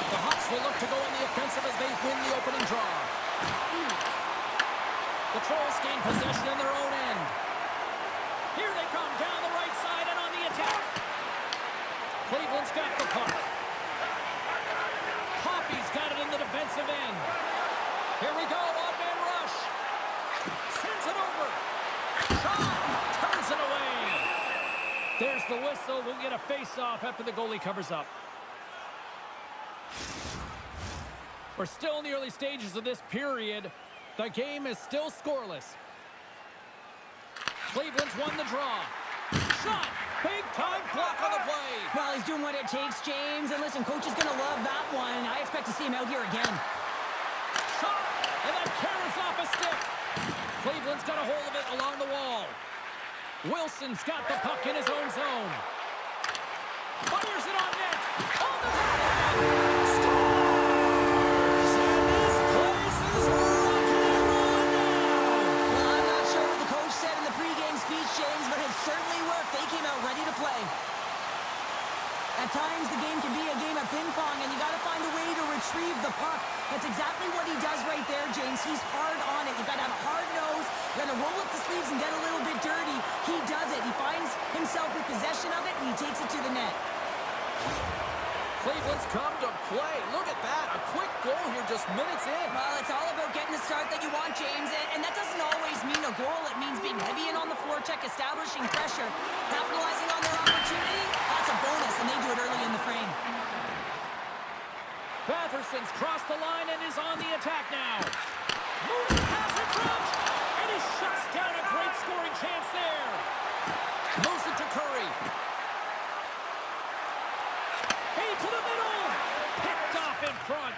The Hawks will look to go on the offensive as they win the opening draw. The Trolls gain possession in their own end. Here they come down the right side and on the attack. Cleveland's got the puck. Coffey's got it in the defensive end. Here we go, odd-man rush. Sends it over. Shot! Turns it away. There's the whistle. We'll get a face-off after the goalie covers up. We're still in the early stages of this period. The game is still scoreless. Cleveland's won the draw. Shot! Big-time block on the play. Well, he's doing what it takes, James. And listen, coach is going to love that one. I expect to see him out here again. Shot! And that carries off a stick. Cleveland's got a hold of it along the wall. Wilson's got the puck in his own zone. Fires it on net. On the net. James, but it certainly worked. They came out ready to play. At times, the game can be a game of ping-pong, and you got to find a way to retrieve the puck. That's exactly what he does right there, James. He's hard on it. You've got to have a hard nose. You got to roll up the sleeves and get a little bit dirty. He does it. He finds himself with possession of it, and he takes it to the net. Cleveland's come to play. Look at that. A quick goal here just minutes in. Well, it's all about getting the start that you want, James. And that doesn't always mean a goal. It means being heavy in on the forecheck, establishing pressure, capitalizing on their opportunity. That's a bonus, and they do it early in the frame. Batherson's crossed the line and is on the attack now. Moves the pass in front. And he shuts down a great scoring chance there. Moves it to Curry. Hey, to the middle! Picked off in front.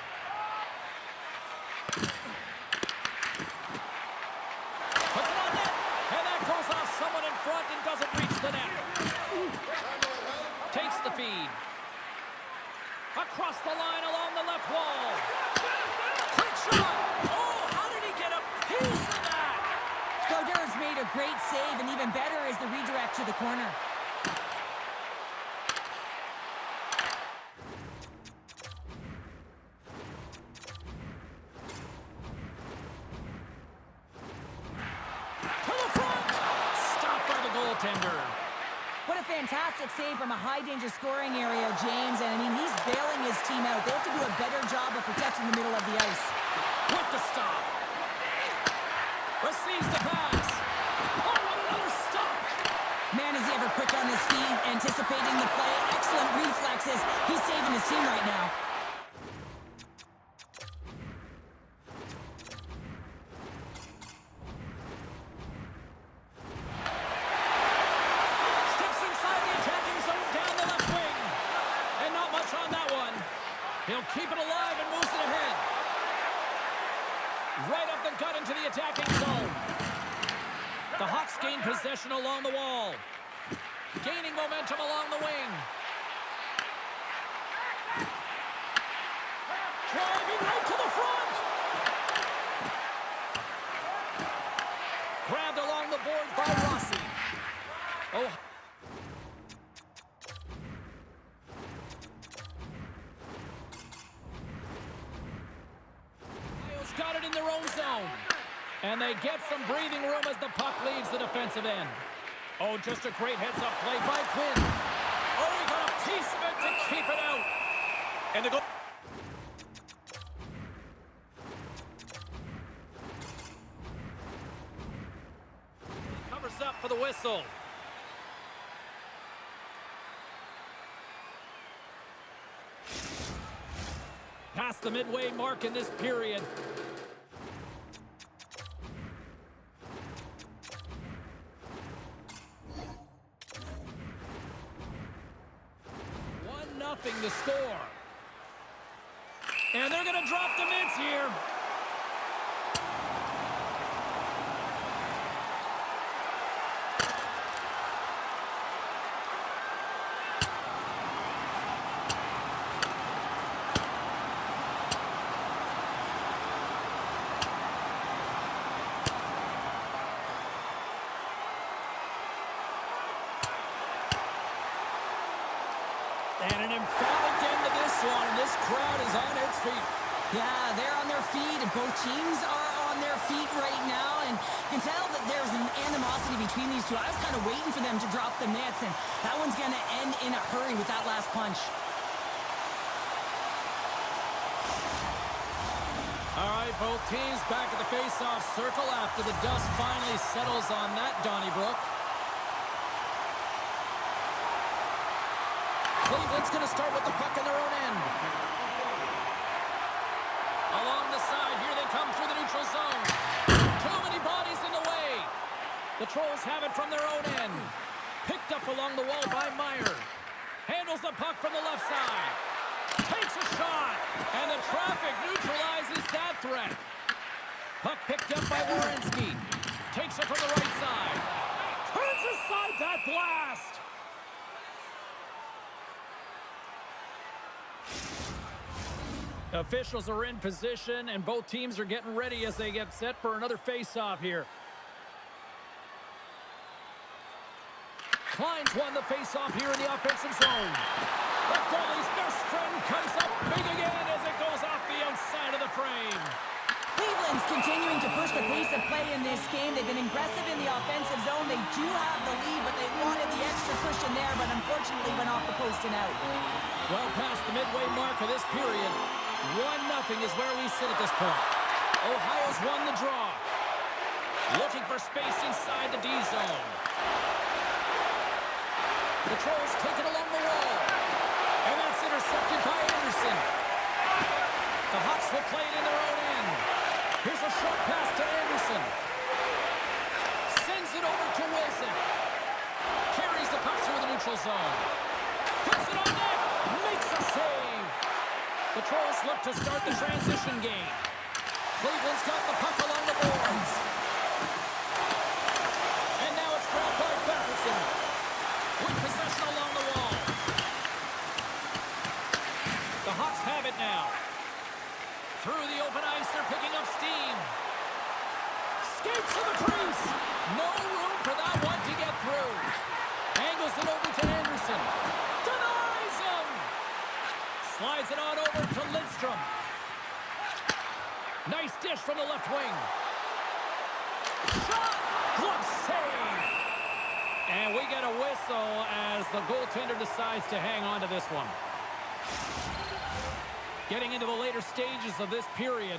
Puts it on net, and that goes off someone in front and doesn't reach the net. Takes the feed. Across the line along the left wall. Quick shot! Oh, how did he get a piece of that? Goder's made a great save, and even better is the redirect to the corner. What a fantastic save from a high-danger scoring area, James. And, I mean, he's bailing his team out. They have to do a better job of protecting the middle of the ice. With the stop. Receives the pass. Oh, what another stop. Man, is he ever quick on his feet, anticipating the play. Excellent reflexes. He's saving his team right now. He'll keep it alive and moves it ahead. Right up the gut into the attacking zone. The Hawks gain possession along the wall. Gaining momentum along the wing. Driving right to the front. Grabbed along the boards by Rossi. Oh. Got it in their own zone. And they get some breathing room as the puck leaves the defensive end. Oh, just a great heads-up play by Quinn. Oh, he got a piece of it to keep it out. And the goal. Covers up for the whistle. Past the midway mark in this period. Nothing to score. And they're going to drop the mitts here. And an emphatic end to this one. This crowd is on its feet. Yeah, they're on their feet, and both teams are on their feet right now, and you can tell that there's an animosity between these two. I was kind of waiting for them to drop the mitts, and that one's going to end in a hurry with that last punch. All right, both teams back at the face-off circle after the dust finally settles on that, Donnybrook. Cleveland's going to start with the puck in their own end. Along the side, here they come through the neutral zone. Too many bodies in the way. The Trolls have it from their own end. Picked up along the wall by Meyer. Handles the puck from the left side. Takes a shot, and the traffic neutralizes that threat. Puck picked up by Werenski. Takes it from the right side. Turns aside that blast. Officials are in position, and both teams are getting ready as they get set for another face-off here. Klein's won the face-off here in the offensive zone. The goalie's best friend comes up big again as it goes off the outside of the frame. Cleveland's continuing to push the pace of play in this game. They've been aggressive in the offensive zone. They do have the lead, but they wanted the extra cushion there, but unfortunately went off the post and out. Well past the midway mark of this period, 1-0 is where we sit at this point. Ohio's won the draw. Looking for space inside the D zone. The Trolls take it along the wall. And that's intercepted by Anderson. The Hawks will play it in their own end. Here's a short pass to Anderson. Sends it over to Wilson. Carries the puck through the neutral zone. Puts it on net. Makes a save. The Trolls look to start the transition game. Cleveland's got the puck along the boards. And now it's grabbed by Batherson. With possession along the wall. The Hawks have it now. Through the open ice, they're picking up steam. Skates to the crease. No room for that one to get through. Angles it over to Anderson. Denies him. Slides it on over to Lidstrom. Nice dish from the left wing. Shot! Glove save! And we get a whistle as the goaltender decides to hang on to this one. Getting into the later stages of this period,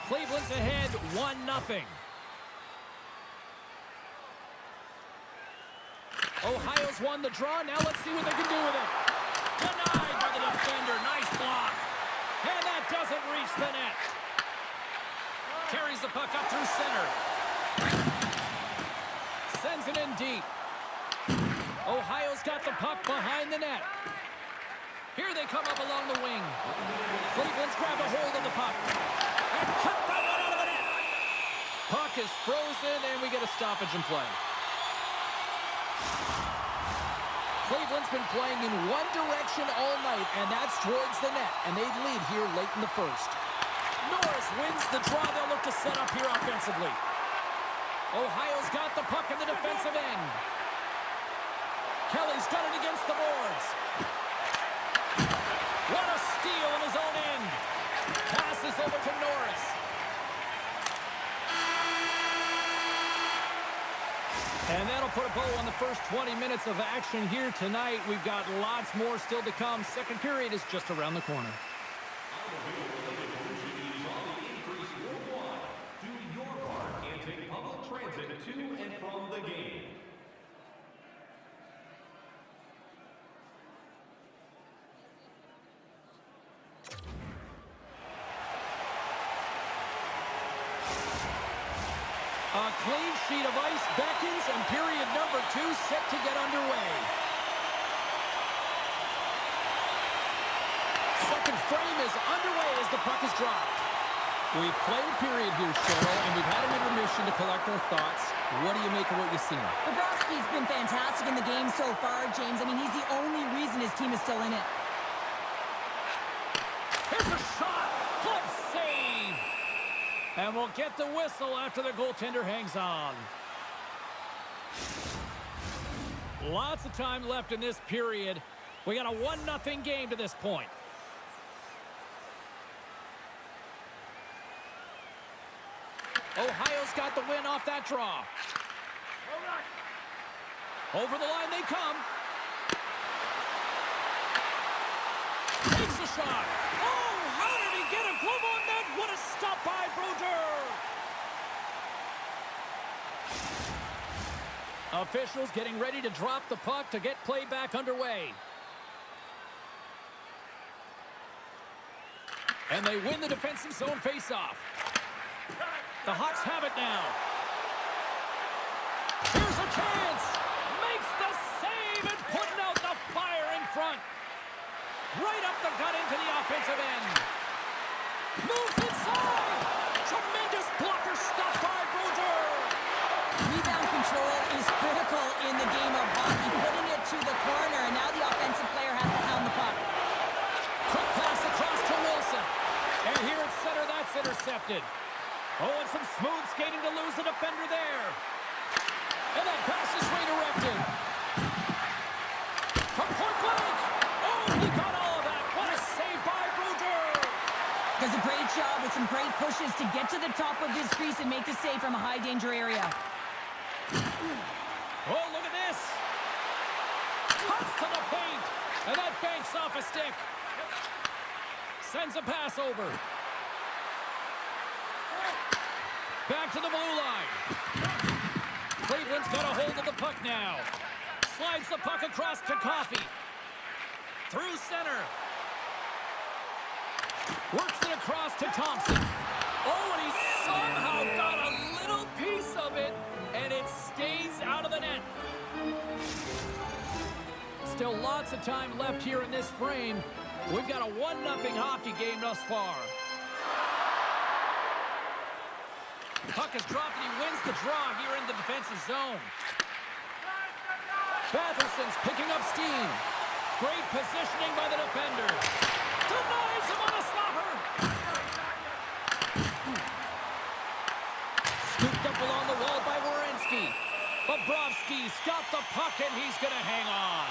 Cleveland's ahead 1-0. Ohio's won the draw. Now let's see what they can do with it. Denied by the defender. Nice block. And that doesn't reach the net. Carries the puck up through center. Sends it in deep. Ohio's got the puck behind the net. Here they come up along the wing. Cleveland's grabbed a hold of the puck. And cut that one out of the net. Puck is frozen, and we get a stoppage in play. Cleveland's been playing in one direction all night, and that's towards the net. And they lead here late in the first. Norris wins the draw. They'll look to set up here offensively. Ohio's got the puck in the defensive end. Kelly's got it against the boards. What a steal in his own end. Passes over to Norris. And that'll put a bow on the first 20 minutes of action here tonight. We've got lots more still to come. Second period is just around the corner. A clean sheet of ice beckons, and period number 2 set to get underway. Second frame is underway as the puck is dropped. We've played a period here, Cheryl, and we've had an intermission to collect our thoughts. What do you make of what you've seen? Bobrovsky's been fantastic in the game so far, James. I mean, he's the only reason his team is still in it. Here's a shot! Glove save! And we'll get the whistle after the goaltender hangs on. Lots of time left in this period. We got a 1-0 game to this point. Ohio's got the win off that draw. Over the line they come. Takes a shot. Oh, how did he get a glove on that? What a stop by Brodeur. Officials getting ready to drop the puck to get play back underway. And they win the defensive zone faceoff. The Hawks have it now. Here's a chance. Makes the save and putting out the fire in front. Right up the gut into the offensive end. Moves inside. Tremendous blocker stop by Brodeur. Rebound control is critical in the game of hockey. Putting it to the corner, and now the offensive player has to pound the puck. Quick pass across to Wilson. And here at center, that's intercepted. Oh, and some smooth skating to lose the defender there. And that pass is redirected. From point blank. Oh, he got all of that. What a save by Brodeur. Does a great job with some great pushes to get to the top of his crease and make the save from a high-danger area. Oh, look at this. Cuts to the paint. And that banks off a stick. Sends a pass over. Back to the blue line. Cleveland's got a hold of the puck now. Slides the puck across to Coffey. Through center. Works it across to Thompson. Oh, and he somehow got a little piece of it, and it stays out of the net. Still lots of time left here in this frame. We've got a 1-0 hockey game thus far. Puck is dropped and he wins the draw here in the defensive zone. Batherson's picking up steam. Great positioning by the defender. Denies him on a slapper. Scooped up along the wall by Werenski. Bobrovsky's got the puck and he's going to hang on.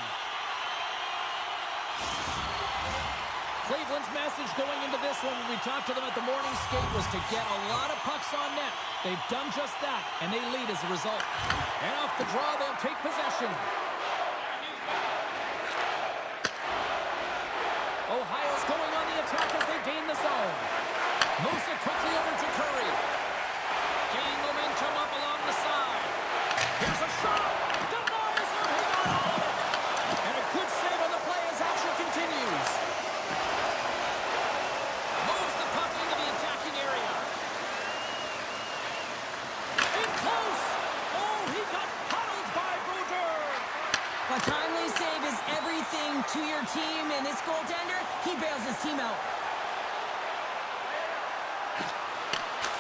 Cleveland's message going into this one when we talked to them at the morning skate was to get a lot of pucks on net. They've done just that, and they lead as a result. And off the draw, they'll take possession. Ohio's going on the attack as they gain the zone. Moves it quickly over to Curry. Gaining momentum up along the side. Here's a shot. Denies him. He got all of it. And a good save on the play as action continues. Moves the puck into the attacking area. In close. Oh, he got puddled by Brodeur. A timely save is everything to your team, and this goaltender, he bails his team out.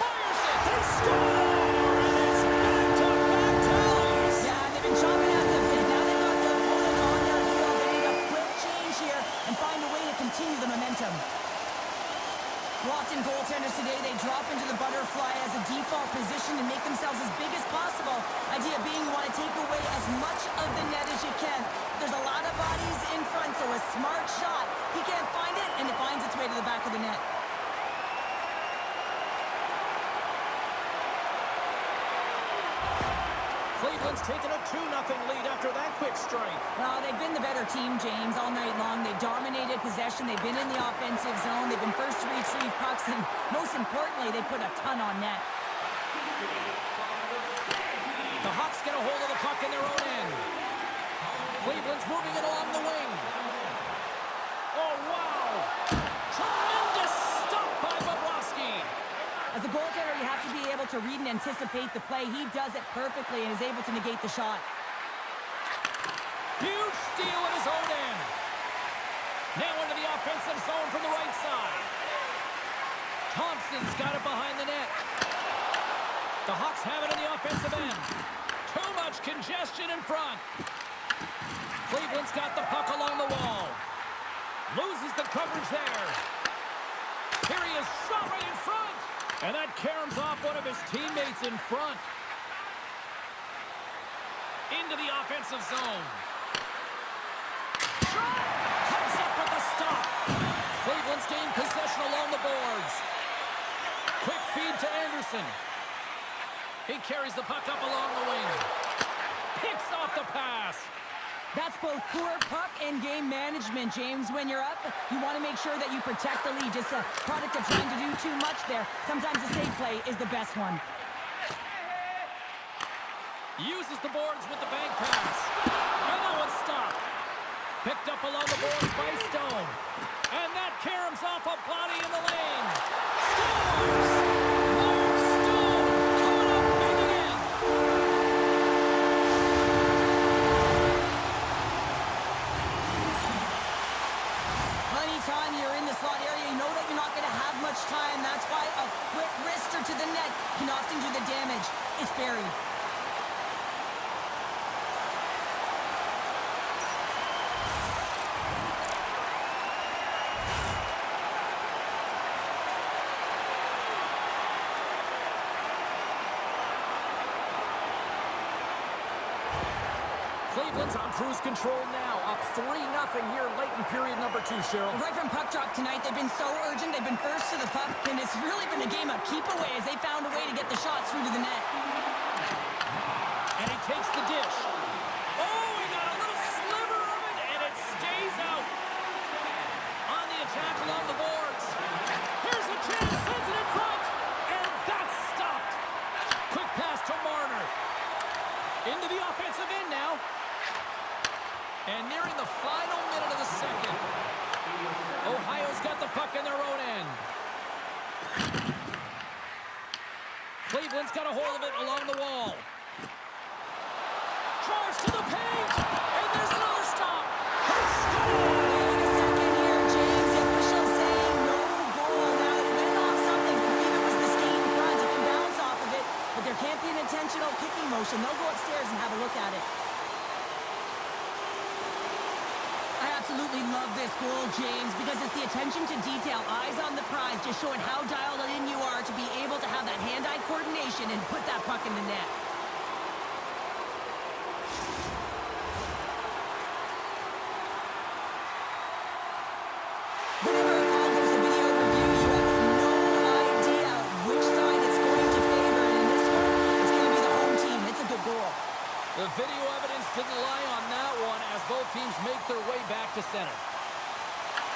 Fires it. They score. And it's back-to-back tallies. Yeah, they've been chomping at the bit. Now they've got their opponent on their heel. They need a quick change here and find a way to continue the momentum. Often goaltenders today, they drop into the butterfly as a default position and make themselves as big as possible. Idea being you want to take away as much of the net as you can. There's a lot of bodies in front, so a smart shot. He can't find it, and it finds its way to the back of the net. Cleveland's taken a 2-0 lead after that quick strike. Well, they've been the better team, James, all night long. They've dominated possession. They've been in the offensive zone. They've been first to retrieve pucks, and most importantly, they put a ton on net. The Hawks get a hold of the puck in their own end. Cleveland's moving it along the wing. Oh, wow! Tremendous stop by Bobrovsky. As a goaltender, you have to be able to read and anticipate the play. He does it perfectly and is able to negate the shot. Huge steal at his own end. Now into the offensive zone from the right side. Thompson's got it behind the net. The Hawks have it in the offensive end. Too much congestion in front. Cleveland's got the puck along the wall. Loses the coverage there. Here he is, shot right in front. And that caroms off one of his teammates in front. Into the offensive zone. Shot! Comes up with the stop. Cleveland's gained possession along the boards. Quick feed to Anderson. He carries the puck up along the wing. Picks off the pass. That's both poor puck and game management, James. When you're up, you want to make sure that you protect the lead. Just a product of trying to do too much there. Sometimes the safe play is the best one. Uses the boards with the bank pass. And that one's stopped. Picked up along the boards by Stone. And that caroms off a body in the lane. Scores! Mark Stone coming up big again. Anytime you're in the slot area, you know that you're not going to have much time. That's why a quick wrister to the net can often do the damage. It's buried. Cleveland's on cruise control now, up 3-0 here late in period number 2, Cheryl. Right from puck drop tonight, they've been so urgent. They've been first to the puck, and it's really been a game of keep away as they found a way to get the shots through to the net. And he takes the dish. Oh, he got a little sliver of it, and it stays out. On the attack along the boards. Here's a chance, sends it in front, and that's stopped. Quick pass to Marner. Into the offensive end now. And nearing the final minute of the second. Ohio's got the puck in their own end. Cleveland's got a hold of it along the wall. Drives to the paint. And there's another stop. Wait a second here, James. The official's saying no goal. Now, he went off something. I believe it was the skate in front. He can bounce off of it, but there can't be an intentional kicking motion. They'll go upstairs and have a look at it. I absolutely love this goal, James, because it's the attention to detail, eyes on the prize, just showing how dialed in you are to be able to have that hand-eye coordination and put that puck in the net. Whenever a call goes to video review, you have no idea which side it's going to favor, and in this one, it's going to be the home team. It's a good goal. The video evidence didn't lie on that one as both teams make their way back to center.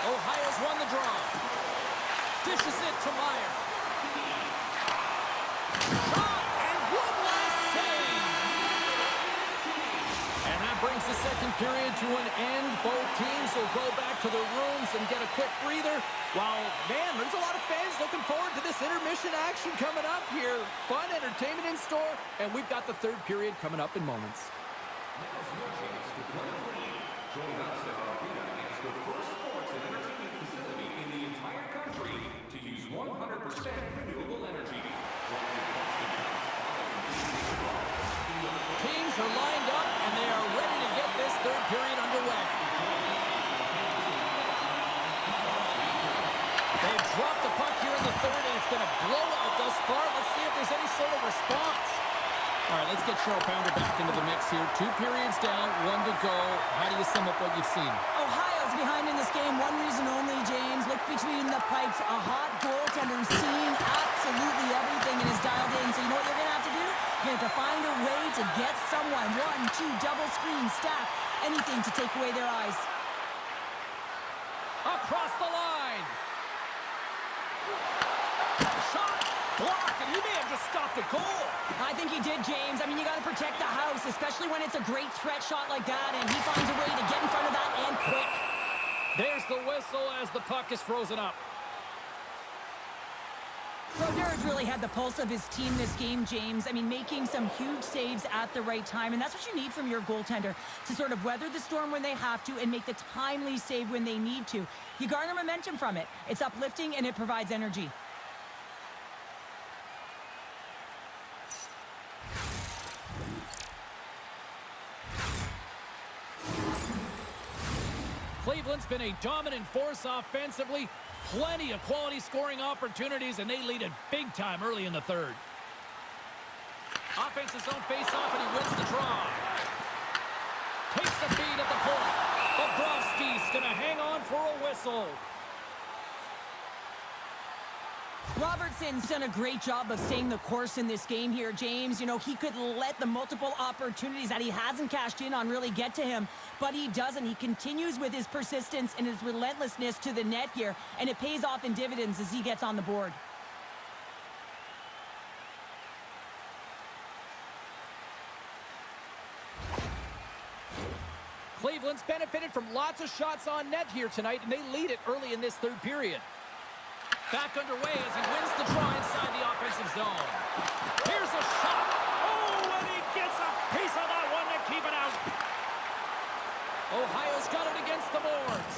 Ohio's won the draw. Dishes it to Meyer. Shot, and one last save. And that brings the second period to an end. Both teams will go back to their rooms and get a quick breather. While, man, there's a lot of fans looking forward to this intermission action coming up here. Fun entertainment in store, and we've got the third period coming up in moments. Join us at our arena as the first sports and entertainment facility in the entire country to use 100% renewable energy. Teams are lined up, and they are ready to get this third period underway. They've dropped the puck here in the third, and it's been a blowout thus far. Let's see if there's any sort of response. All right, let's get Cheryl Pounder back into the mix here. 2 periods down, 1 to go. How do you sum up what you've seen? Ohio's behind in this game. One reason only, James. Look between the pipes. A hot goaltender who's seeing absolutely everything and is dialed in. So you know what you're going to have to do? You're going to have to find a way to get someone. 1, 2, double screen, staff, anything to take away their eyes. Across the line. Shot blocked, and he may have just stopped a goal. I think he did, James. I mean, you got to protect the house, especially when it's a great threat shot like that, and he finds a way to get in front of that and quick. There's the whistle as the puck is frozen up. Broderi's really had the pulse of his team this game, James. I mean, making some huge saves at the right time, and that's what you need from your goaltender, to sort of weather the storm when they have to and make the timely save when they need to. You garner momentum from it. It's uplifting, and it provides energy. Cleveland's been a dominant force offensively. Plenty of quality scoring opportunities, and they lead it big time early in the third. Offensive zone face-off, and he wins the draw. Takes the feed at the point. Bobrovsky's going to hang on for a whistle. Robertson's done a great job of staying the course in this game here, James. You know, he could let the multiple opportunities that he hasn't cashed in on really get to him, but he doesn't. He continues with his persistence and his relentlessness to the net here, and it pays off in dividends as he gets on the board. Cleveland's benefited from lots of shots on net here tonight, and they lead it early in this third period. Back underway as he wins the draw inside the offensive zone. Here's a shot. Oh, and he gets a piece of that one to keep it out. Ohio's got it against the boards.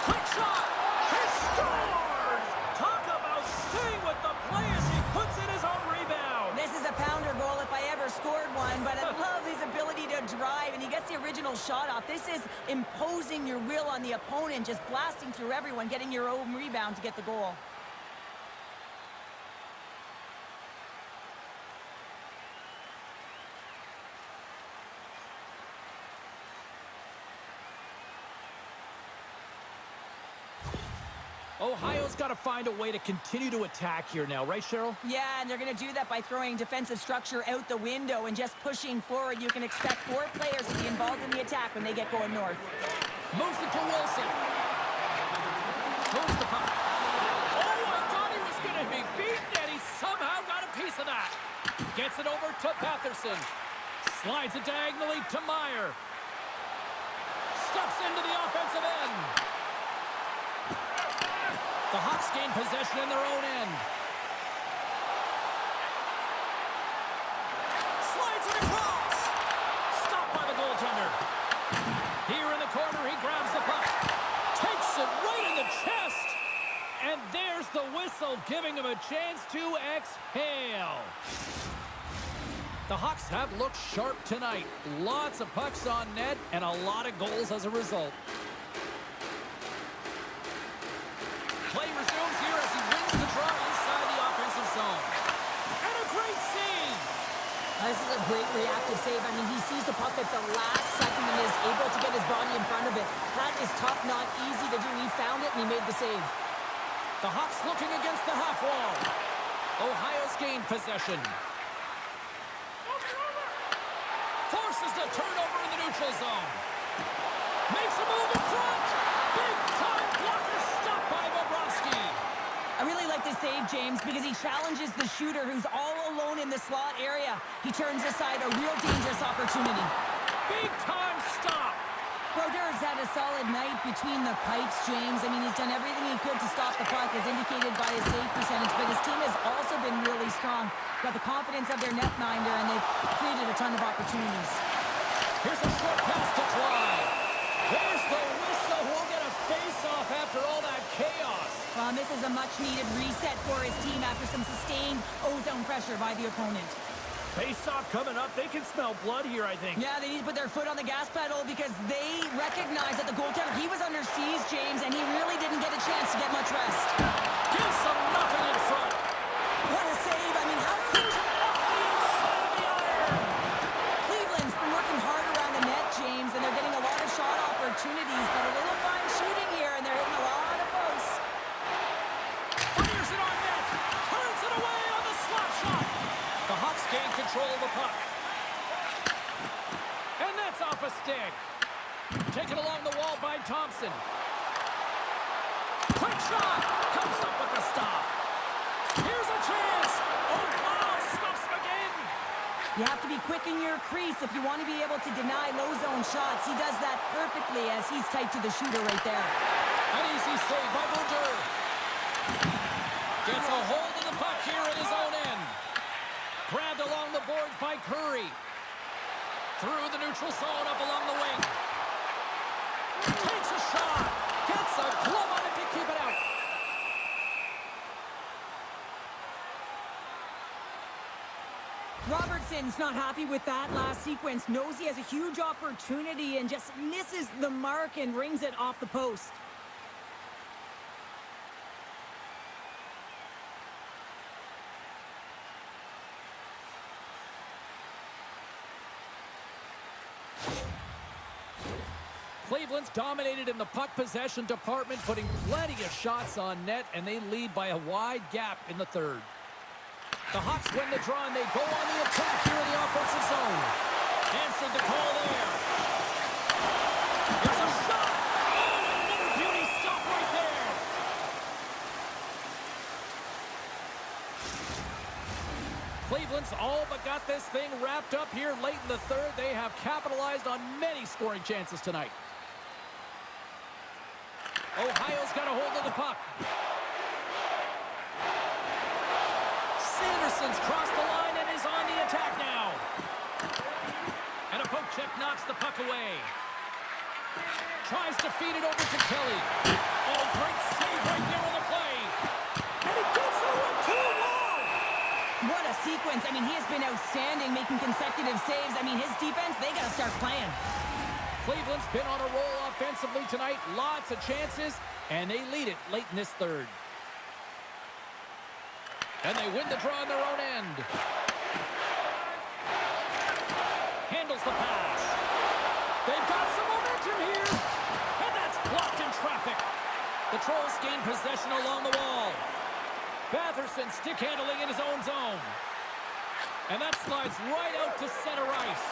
Quick shot. He scores! Talk about staying with the play as he puts in his own rebound. This is a pounder goal if I ever scored one, but I love his ability to drive, and he gets the original shot off. This is imposing your will on the opponent, just blasting through everyone, getting your own rebound to get the goal. Ohio's got to find a way to continue to attack here now, right, Cheryl? Yeah, and they're going to do that by throwing defensive structure out the window and just pushing forward. You can expect 4 players to be involved in the attack when they get going north. Moves it to Wilson. Moves the puck. Oh, I thought he was going to be beaten, and he somehow got a piece of that. Gets it over to Patterson. Slides it diagonally to Meyer. Steps into the offensive end. The Hawks gain possession in their own end. Slides it across. Stopped by the goaltender. Here in the corner, he grabs the puck. Takes it right in the chest. And there's the whistle, giving him a chance to exhale. The Hawks have looked sharp tonight. Lots of pucks on net and a lot of goals as a result. Play resumes here as he wins the draw inside the offensive zone. And a great save! This is a great reactive save. I mean, he sees the puck at the last second and is able to get his body in front of it. That is tough, not easy to do. He found it and he made the save. The Hawks looking against the half wall. Ohio's gained possession. Forces the turnover in the neutral zone. Makes a move in front. Big time blocker stopped by Bobrovsky. I really like this save, James, because he challenges the shooter who's all alone in the slot area. He turns aside a real dangerous opportunity. Big time stop. Brodeurs had a solid night between the pipes, James. I mean, he's done everything he could to stop the puck, as indicated by his save percentage, but his team has also been really strong. Got the confidence of their netminder, and they've created a ton of opportunities. Here's a short pass to Klein. There's the whistle. We'll get a face-off after all that chaos. This is a much-needed reset for his team after some sustained ozone pressure by the opponent. Face-off coming up. They can smell blood here, I think. Yeah, they need to put their foot on the gas pedal because they recognize that the goaltender, he was under siege, James, and he really didn't get a chance to get much rest. Gives them nothing in front. What a save. I mean, how could you Off the inside of the iron. Cleveland's been working hard around the net, James, and they're getting a lot of shot opportunities, but a little fine shooting here, and they're hitting a lot of posts. Fires it on net. Turns it away on the slap shot. The Hawks gain control of the puck. And that's off a stick. Taken along the wall by Thompson. Quick shot. Comes up with the stop. Here's a chance. Oh, wow. Stops him again. You have to be quick in your crease if you want to be able to deny low zone shots. He does that perfectly as he's tight to the shooter right there. An easy save by Brodeur. Gets a hold of the puck here at his own end. Grabbed along the boards by Curry. Through the neutral zone, up along the wing. Takes a shot. Gets a glove on it to keep it out. Robertson's not happy with that last sequence. Knows he has a huge opportunity and just misses the mark and rings it off the post. Cleveland's dominated in the puck possession department, putting plenty of shots on net, and they lead by a wide gap in the third. The Hawks win the draw, and they go on the attack here in the offensive zone. Answered the call there. There's a shot! Oh, another beauty stop right there. Cleveland's all but got this thing wrapped up here late in the third. They have capitalized on many scoring chances tonight. Ohio's got a hold of the puck. Sanderson's crossed the line and is on the attack now. And a poke check knocks the puck away. Tries to feed it over to Kelly. Oh, great save right there on the play. And he gets it with 2-1. What a sequence. I mean, he has been outstanding, making consecutive saves. I mean, his defense, they got to start playing. Cleveland's been on a roll offensively tonight. Lots of chances, and they lead it late in this third. And they win the draw on their own end. Handles the pass. They've got some momentum here. And that's blocked in traffic. The Trolls gain possession along the wall. Batherson stick handling in his own zone. And that slides right out to center ice.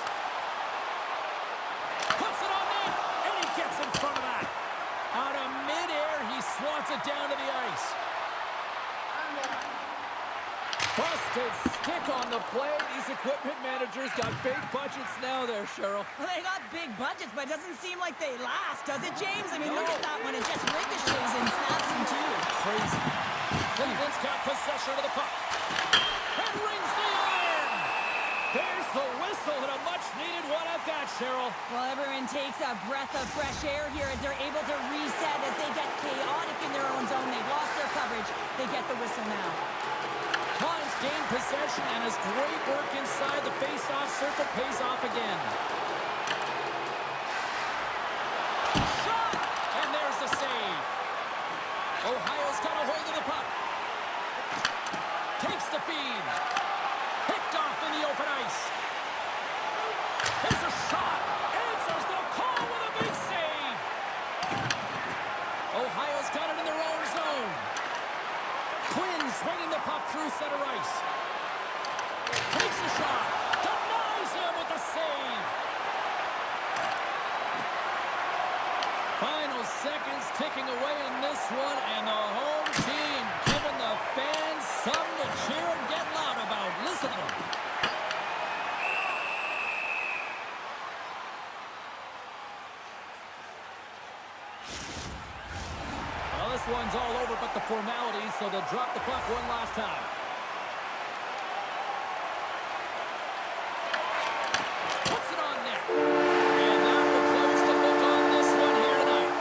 Puts it on net, and he gets in front of that. Out of midair, he swats it down to the ice. Busted stick on the play. These equipment managers got big budgets now there, Cheryl. Well, they got big budgets, but it doesn't seem like they last, does it, James? I mean, look at that one. It just ricochets and snaps in two. Crazy. Cleveland's got possession of the puck. And rings the iron. There's the whistle, and a much-needed one at that, Cheryl. Well, everyone takes a breath of fresh air here as they're able to reset as they get chaotic in their own zone. They've lost their coverage. They get the whistle now. Klein's gained possession, and his great work inside the face-off circle pays off again. Shot! And there's the save. Ohio's got a hold of the puck. Takes the feed. Picked off in the open ice. There's a shot. Answers the call with a big save. Ohio's got it in their own zone. Quinn swinging the puck through center ice. Takes the shot. Denies him with the save. Final seconds ticking away in this one, and the home team giving the fans something to cheer and get loud about. Listen to them. Well, this one's all over but the formalities, so they'll drop the puck one last time. Puts it on net. And that will close the book on this one here tonight.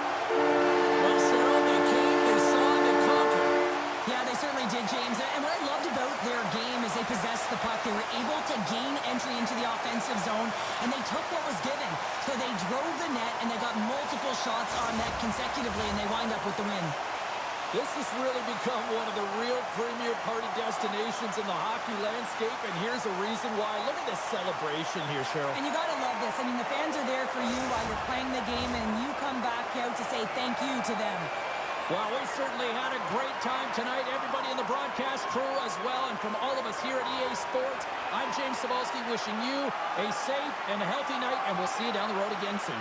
Well, Cheryl, they came, they saw, they conquered. Yeah, they certainly did, James. And what I loved about their game is they possessed the puck. They were able to gain entry into the offensive zone, and they took what was given. So they drove the net, and they got multiple shots on net consecutively, and they wind up with the win. This has really become one of the real premier party destinations in the hockey landscape, and here's a reason why. Look at this celebration here, Cheryl. And you got to love this. I mean, the fans are there for you while you're playing the game, and you come back out to say thank you to them. Well, we certainly had a great time tonight. Everybody in the broadcast crew as well, and from all of us here at EA Sports, I'm James Cebulski wishing you a safe and a healthy night, and we'll see you down the road again soon.